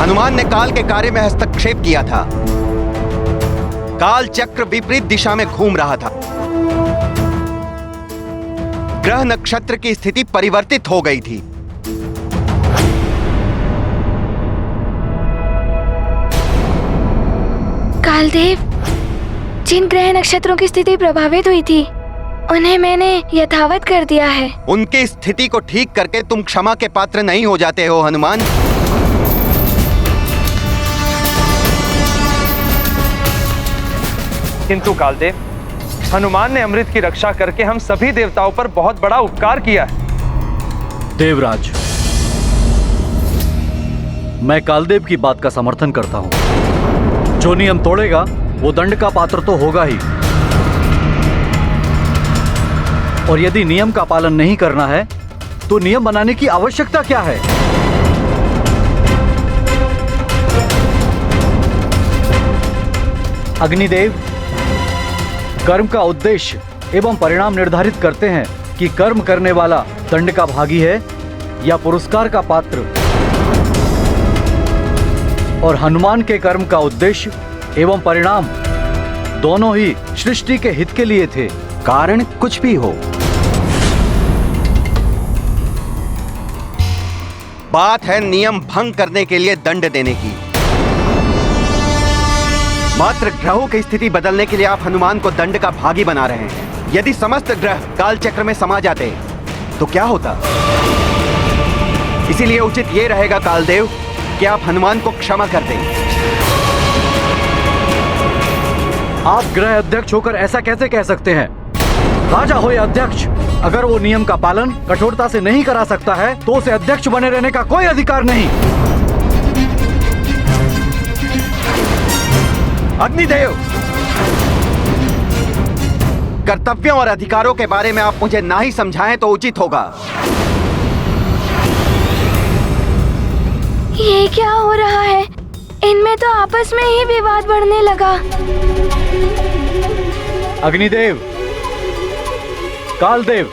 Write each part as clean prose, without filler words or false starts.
हनुमान ने काल के कार्य में हस्तक्षेप किया था। काल चक्र विपरीत दिशा में घूम रहा था। ग्रह नक्षत्र की स्थिति परिवर्तित हो गई थी। कालदेव, जिन ग्रह नक्षत्रों की स्थिति प्रभावित हुई थी उन्हें मैंने यथावत कर दिया है। उनकी स्थिति को ठीक करके तुम क्षमा के पात्र नहीं हो जाते हो हनुमान। किंतु कालदेव, हनुमान ने अमृत की रक्षा करके हम सभी देवताओं पर बहुत बड़ा उपकार किया है। देवराज, मैं कालदेव की बात का समर्थन करता हूं। जो नियम तोड़ेगा वो दंड का पात्र तो होगा ही, और यदि नियम का पालन नहीं करना है तो नियम बनाने की आवश्यकता क्या है? अग्निदेव, कर्म का उद्देश्य एवं परिणाम निर्धारित करते हैं कि कर्म करने वाला दंड का भागी है या पुरस्कार का पात्र। और हनुमान के कर्म का उद्देश्य एवं परिणाम दोनों ही सृष्टि के हित के लिए थे। कारण कुछ भी हो, बात है नियम भंग करने के लिए दंड देने की। मात्र ग्रहों की स्थिति बदलने के लिए आप हनुमान को दंड का भागी बना रहे हैं। यदि समस्त ग्रह काल चक्र में समा जाते तो क्या होता? इसीलिए उचित ये रहेगा कालदेव कि आप हनुमान को क्षमा कर दें। आप गृह अध्यक्ष होकर ऐसा कैसे कह सकते हैं? राजा हो या अध्यक्ष, अगर वो नियम का पालन कठोरता से नहीं करा सकता है तो उसे अध्यक्ष बने रहने का कोई अधिकार नहीं। अग्निदेव, कर्तव्यों और अधिकारों के बारे में आप मुझे ना ही समझाएं तो उचित होगा। ये क्या हो रहा है? इनमें तो आपस में ही विवाद बढ़ने लगा। अग्निदेव, कालदेव,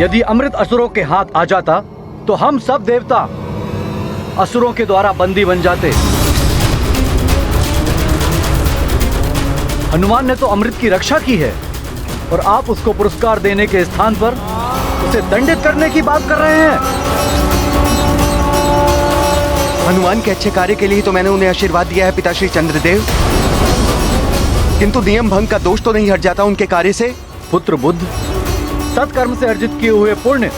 यदि अमृत असुरों के हाथ आ जाता तो हम सब देवता असुरों के द्वारा बंदी बन जाते। हनुमान ने तो अमृत की रक्षा की है और आप उसको पुरस्कार देने के स्थान पर उसे दंडित करने की बात कर रहे हैं। हनुमान के अच्छे कार्य के लिए तो मैंने उन्हें आशीर्वाद दिया है पिताश्री चंद्रदेव, किंतु नियम भंग का दोष तो नहीं हट जाता उनके कार्य से। पुत्र बुद्ध, सत्कर्म से अर्जित किए हुए पुण्य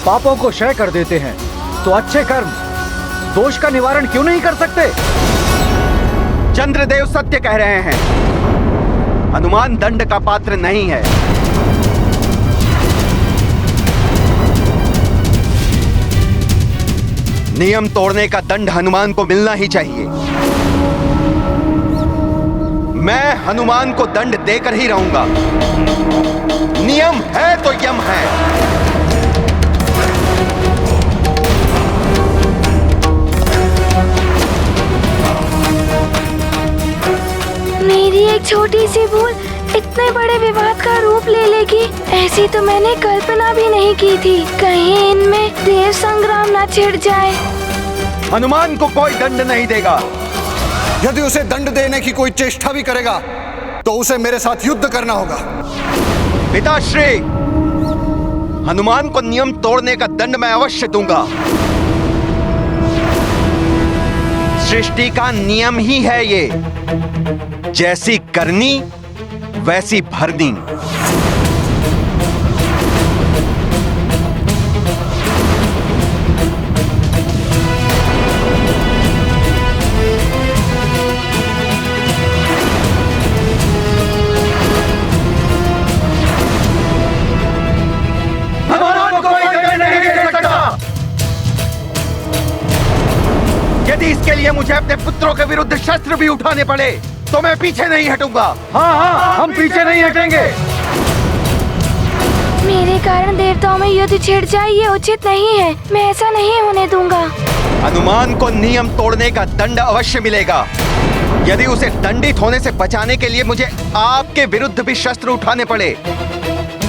पापों को क्षय कर देते हैं, तो अच्छे कर्म दोष का निवारण क्यों नहीं कर सकते? चंद्रदेव सत्य कह रहे हैं। हनुमान दंड का पात्र नहीं है। नियम तोड़ने का दंड हनुमान को मिलना ही चाहिए। मैं हनुमान को दंड देकर ही रहूंगा। नियम है तो यम है। मेरी एक छोटी सी भूल इतने बड़े विवाद का रूप ले लेगी, ऐसी तो मैंने कल्पना भी नहीं की थी। कहीं इनमें देव संग्राम न छिड़ जाए। हनुमान को कोई दंड नहीं देगा। यदि उसे दंड देने की कोई चेष्टा भी करेगा तो उसे मेरे साथ युद्ध करना होगा। पिताश्री, हनुमान को नियम तोड़ने का दंड मैं अवश्य दूंगा। सृष्टि का नियम ही है ये, जैसी करनी वैसी भरनी। यदि इसके लिए मुझे अपने पुत्रों के विरुद्ध शस्त्र भी उठाने पड़े तो मैं पीछे नहीं हटूंगा। हाँ, हम पीछे नहीं हटेंगे। मेरे कारण देवताओं में युद्ध छिड़ जाए ये उचित नहीं है। मैं ऐसा नहीं होने दूंगा। हनुमान को नियम तोड़ने का दंड अवश्य मिलेगा। यदि उसे दंडित होने से बचाने के लिए मुझे आपके विरुद्ध भी शस्त्र उठाने पड़े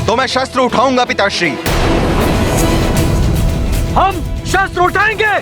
तो मैं शस्त्र उठाऊंगा पिताश्री। हम शस्त्र उठाएंगे।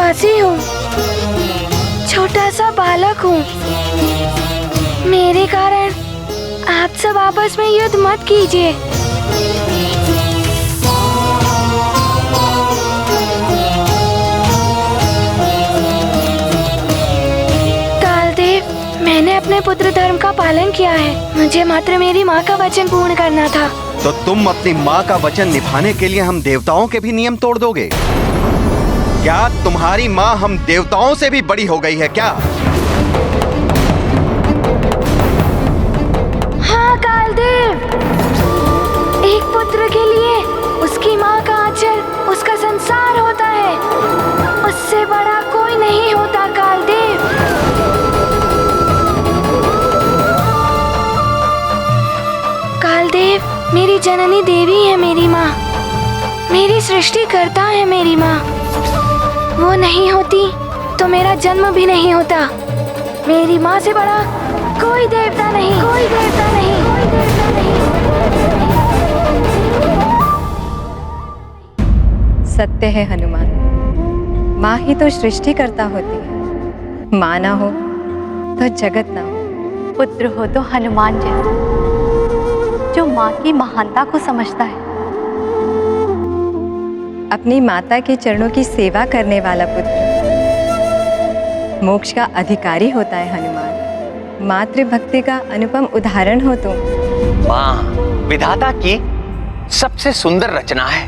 ब्रजवासी हूँ, छोटा सा बालक हूँ। मेरे कारण आप सब आपस में युद्ध मत कीजिए। कालदेव, मैंने अपने पुत्र धर्म का पालन किया है। मुझे मात्र मेरी माँ का वचन पूर्ण करना था। तो तुम अपनी माँ का वचन निभाने के लिए हम देवताओं के भी नियम तोड़ दोगे? क्या तुम्हारी माँ हम देवताओं से भी बड़ी हो गई है क्या? हाँ कालदेव, एक पुत्र के लिए उसकी माँ का आंचल उसका संसार होता है। उससे बड़ा कोई नहीं होता कालदेव। कालदेव, मेरी जननी देवी है मेरी माँ, मेरी सृष्टि करता है मेरी माँ। वो नहीं होती तो मेरा जन्म भी नहीं होता। मेरी माँ से बड़ा कोई देवता नहीं, कोई देवता नहीं, कोई देवता नहीं। सत्य है हनुमान, माँ ही तो सृष्टि करता होती है। माँ ना हो तो जगत ना हो। पुत्र हो तो हनुमान जैसा, जो माँ की महानता को समझता है। अपनी माता के चरणों की सेवा करने वाला पुत्र मोक्ष का अधिकारी होता है हनुमान। मातृभक्ति का अनुपम उदाहरण हो तुम। माँ विधाता की सबसे सुंदर रचना है।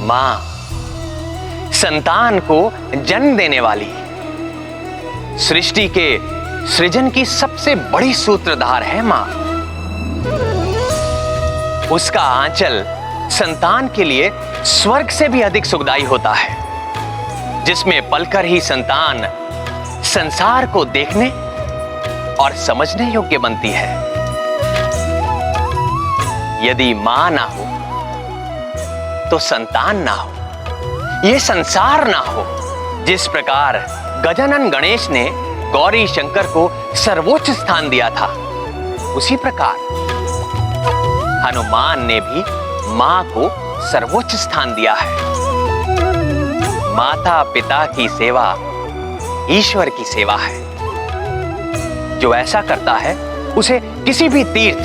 माँ संतान को जन्म देने वाली, सृष्टि के सृजन की सबसे बड़ी सूत्रधार है माँ। उसका आंचल संतान के लिए स्वर्ग से भी अधिक सुखदायी होता है, जिसमें पलकर ही संतान संसार को देखने और समझने योग्य बनती है। यदि मां ना हो तो संतान ना हो, ये संसार ना हो। जिस प्रकार गजानन गणेश ने गौरी शंकर को सर्वोच्च स्थान दिया था, उसी प्रकार हनुमान ने भी मां को सर्वोच्च स्थान दिया है। माता पिता की सेवा ईश्वर की सेवा है। जो ऐसा करता है उसे किसी भी तीर्थ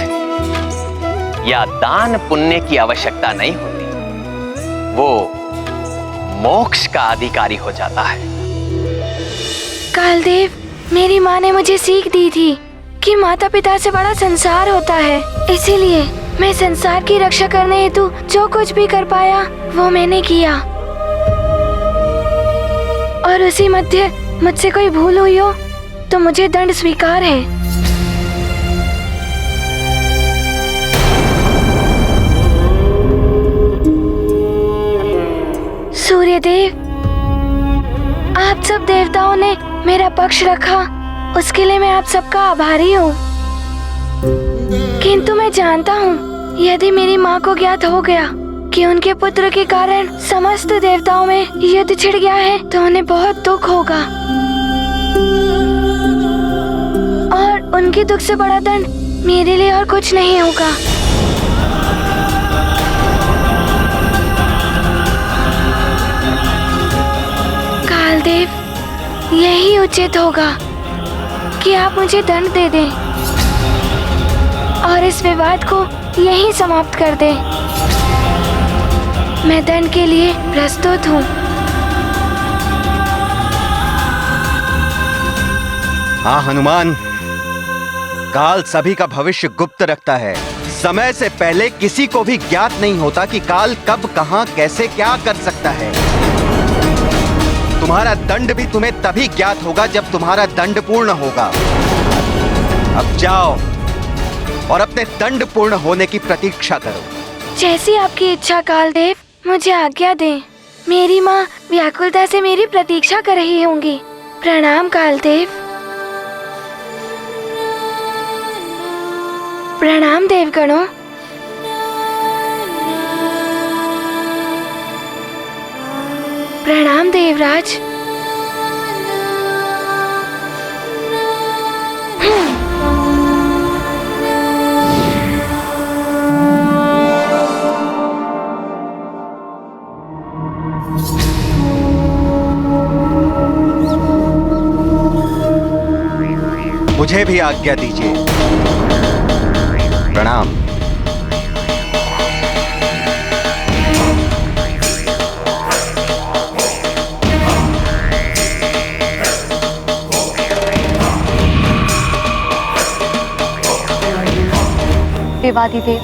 या दान पुण्य की आवश्यकता नहीं होती, वो मोक्ष का अधिकारी हो जाता है। कालदेव, मेरी माँ ने मुझे सीख दी थी कि माता पिता से बड़ा संसार होता है। इसीलिए मैं संसार की रक्षा करने हेतु जो कुछ भी कर पाया वो मैंने किया। और उसी मध्य मुझसे कोई भूल हुई हो तो मुझे दंड स्वीकार है। सूर्यदेव, आप सब देवताओं ने मेरा पक्ष रखा, उसके लिए मैं आप सबका आभारी हूँ। किंतु मैं जानता हूँ यदि मेरी माँ को ज्ञात हो गया कि उनके पुत्र के कारण समस्त देवताओं में युद्ध छिड़ गया है तो उन्हें बहुत दुख होगा, और उनके दुख से बड़ा दंड मेरे लिए और कुछ नहीं होगा। कालदेव, यही उचित होगा कि आप मुझे दंड दे दें और इस विवाद को यहीं समाप्त कर दें। मैं दंड के लिए प्रस्तुत हूँ। हाँ हनुमान, काल सभी का भविष्य गुप्त रखता है। समय से पहले किसी को भी ज्ञात नहीं होता कि काल कब कहां कैसे क्या कर सकता है। तुम्हारा दंड भी तुम्हें तभी ज्ञात होगा जब तुम्हारा दंड पूर्ण होगा। अब जाओ और अपने दंड पूर्ण होने की प्रतीक्षा करो। जैसी आपकी इच्छा कालदेव, मुझे आज्ञा दें। मेरी माँ व्याकुलता से मेरी प्रतीक्षा कर रही होंगी। प्रणाम कालदेव। प्रणाम देवगणों। प्रणाम देवराज। मुझे भी आज्ञा दीजिए। प्रणाम। देवादिदेव,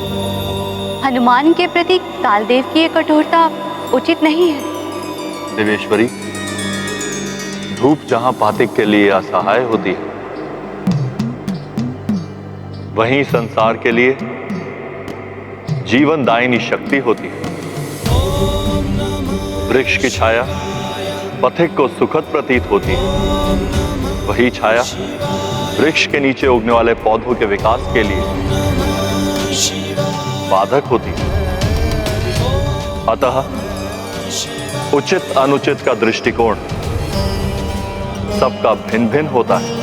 हनुमान के प्रति कालदेव की ये कठोरता उचित नहीं है। देवेश्वरी, धूप जहां पातिक के लिए असहाय होती है, वहीं संसार के लिए जीवनदायिनी शक्ति होती है। वृक्ष की छाया पथिक को सुखद प्रतीत होती है, वही छाया वृक्ष के नीचे उगने वाले पौधों के विकास के लिए बाधक होती है। अतः उचित अनुचित का दृष्टिकोण सबका भिन्न भिन्न होता है।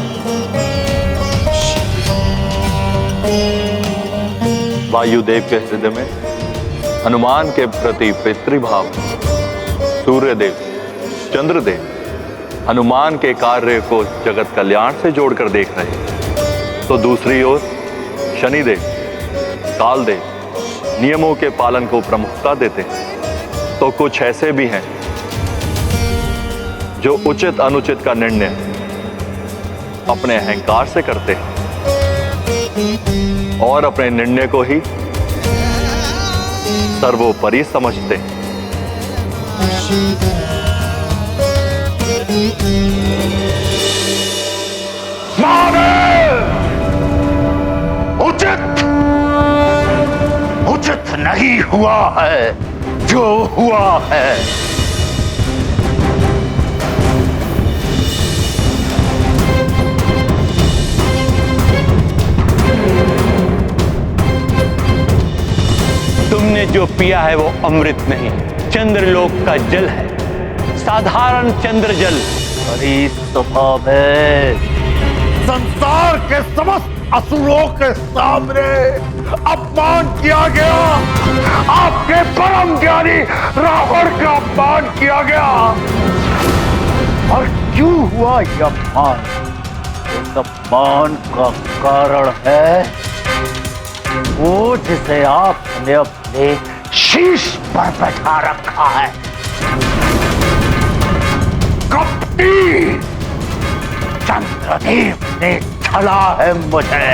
वायुदेव के हृदय में हनुमान के प्रति पितृभाव, सूर्यदेव, चंद्रदेव हनुमान के कार्य को जगत कल्याण से जोड़कर देख रहे हैं, तो दूसरी ओर शनिदेव, कालदेव नियमों के पालन को प्रमुखता देते हैं। तो कुछ ऐसे भी हैं जो उचित अनुचित का निर्णय अपने अहंकार से करते हैं और अपने निर्णय को ही सर्वोपरि समझते हैं। उचित नहीं हुआ है जो हुआ है। तुमने जो पिया है वो अमृत नहीं, चंद्रलोक का जल है, साधारण चंद्र जल। हरी स्वभाव है। संसार के समस्त असुरों के सामने अपमान किया गया। आपके परम ज्ञानी रावण का अपमान किया गया। और क्यों हुआ यह अपमान? इस अपमान का कारण है वो जिसे आपने अपने शीश पर बैठा रखा है। कपटी चंद्रदेव ने छला है मुझे।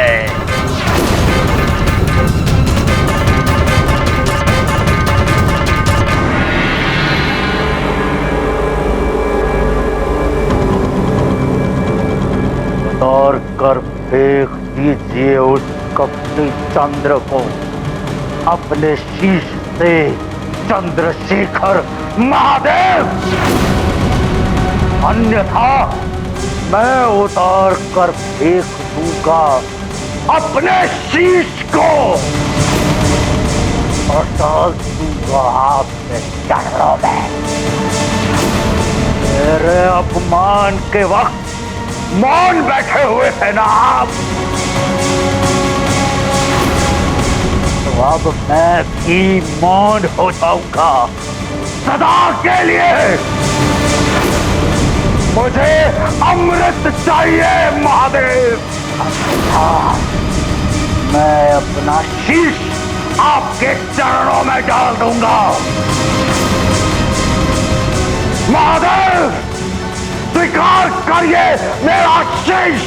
उतार कर फेंक दीजिए उस कपटी चंद्र को अपने शीश से, चंद्रशेखर महादेव, अन्यथा मैं उतार कर फेंक दूंगा अपने शीश को और डाल दूंगा आपके चरणों में। मेरे अपमान के वक्त मौन बैठे हुए थे ना आप, तो अब मैं भी मौन हो जाऊंगा सदा के लिए। मुझे अमृत चाहिए महादेव। मैं अपना शीश आपके चरणों में डाल दूंगा महादेव। स्वीकार करिए मेरा शीश।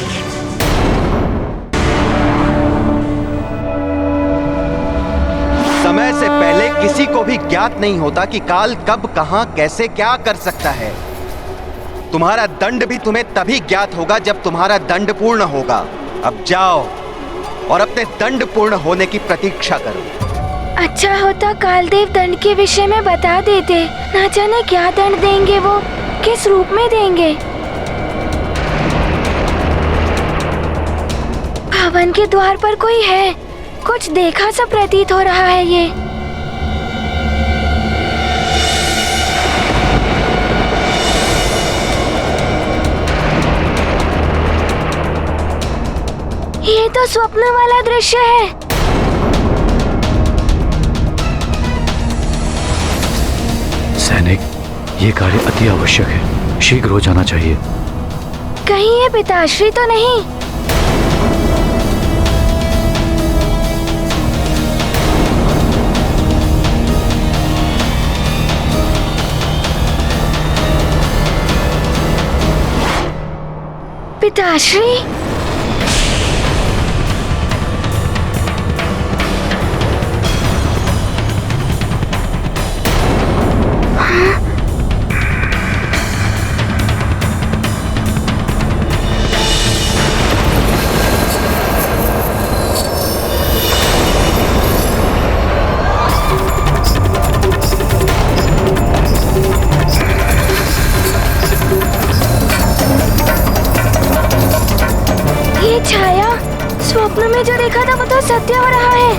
समय से पहले किसी को भी ज्ञात नहीं होता कि काल कब, कहां, कैसे, क्या कर सकता है। तुम्हारा दंड भी तुम्हें तभी ज्ञात होगा जब तुम्हारा दंड पूर्ण होगा। अब जाओ और अपने दंड पूर्ण होने की प्रतीक्षा करो। अच्छा होता कालदेव दंड के विषय में बता देते, ना जाने क्या दंड देंगे वो, किस रूप में देंगे। भवन के द्वार पर कोई है, कुछ देखा सा प्रतीत हो रहा है ये। ये तो स्वप्न वाला दृश्य है। सैनिक, ये कार्य अति आवश्यक है, शीघ्र हो जाना चाहिए। कहीं ये पिताश्री तो नहीं? पिताश्री, छाया स्वप्न में जो देखा था वो तो सत्य हो रहा है।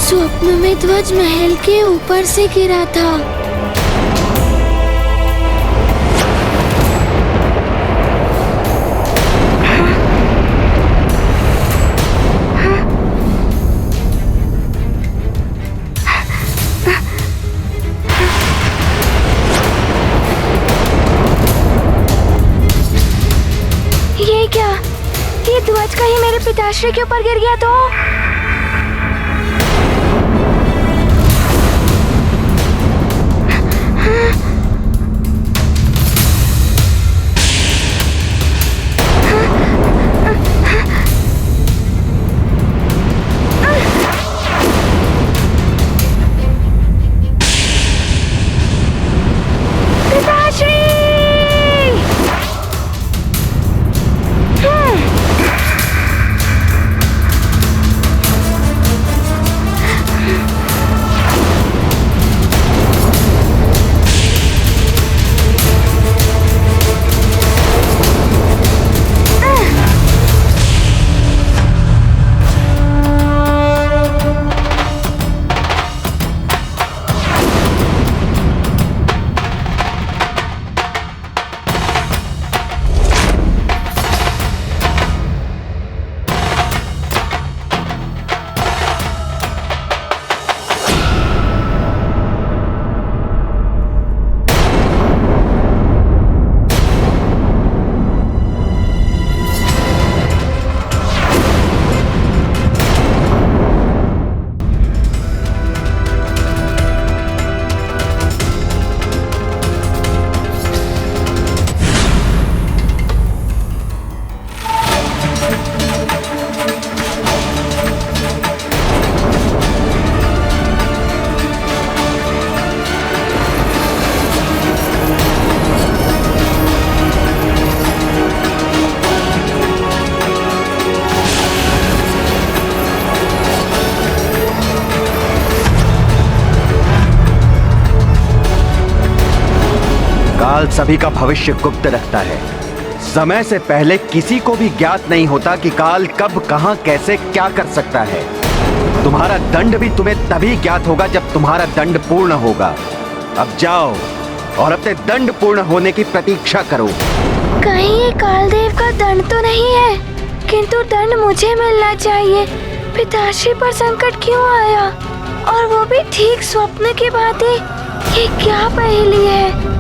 स्वप्न में ध्वज महल के ऊपर से गिरा था। ये ध्वज कहीं मेरे पिताश्री के ऊपर गिर गया तो? काल सभी का भविष्य गुप्त रखता है। समय से पहले किसी को भी ज्ञात नहीं होता कि काल कब, कहां, कैसे, क्या कर सकता है। तुम्हारा दंड भी तुम्हें तभी ज्ञात होगा जब तुम्हारा दंड पूर्ण होगा। अब जाओ और अपने दंड पूर्ण होने की प्रतीक्षा करो। कहीं ये कालदेव का दंड तो नहीं है, किंतु दंड मुझे मिलना चाहिए। पिताश्री पर संकट क्यों आया, और वो भी ठीक स्वप्न की भांति? ये क्या पहेली है?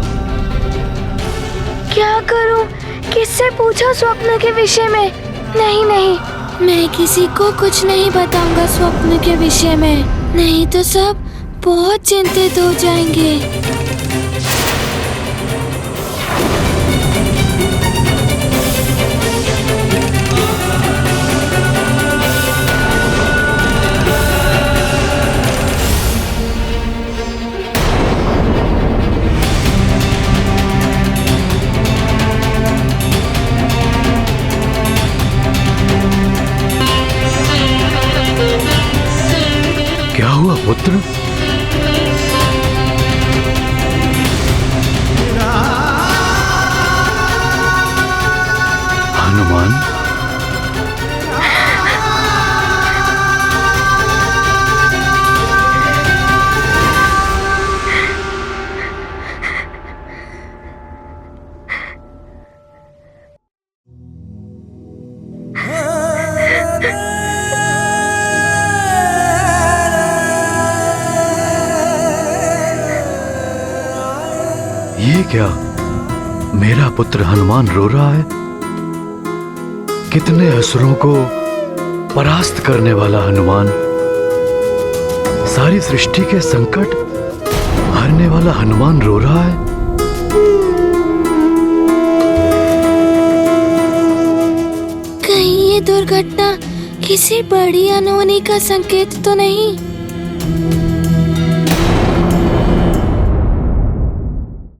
क्या करूं? किससे पूछूं स्वप्न के विषय में? नहीं नहीं, मैं किसी को कुछ नहीं बताऊंगा स्वप्न के विषय में, नहीं तो सब बहुत चिंतित हो जाएंगे। क्या हुआ पुत्र? हनुमान, ये क्या? मेरा पुत्र हनुमान रो रहा है। कितने असुरों को परास्त करने वाला हनुमान, सारी सारी सृष्टि के संकट हरने वाला हनुमान रो रहा है। कहीं ये दुर्घटना किसी बड़ी अनहोनी का संकेत तो नहीं?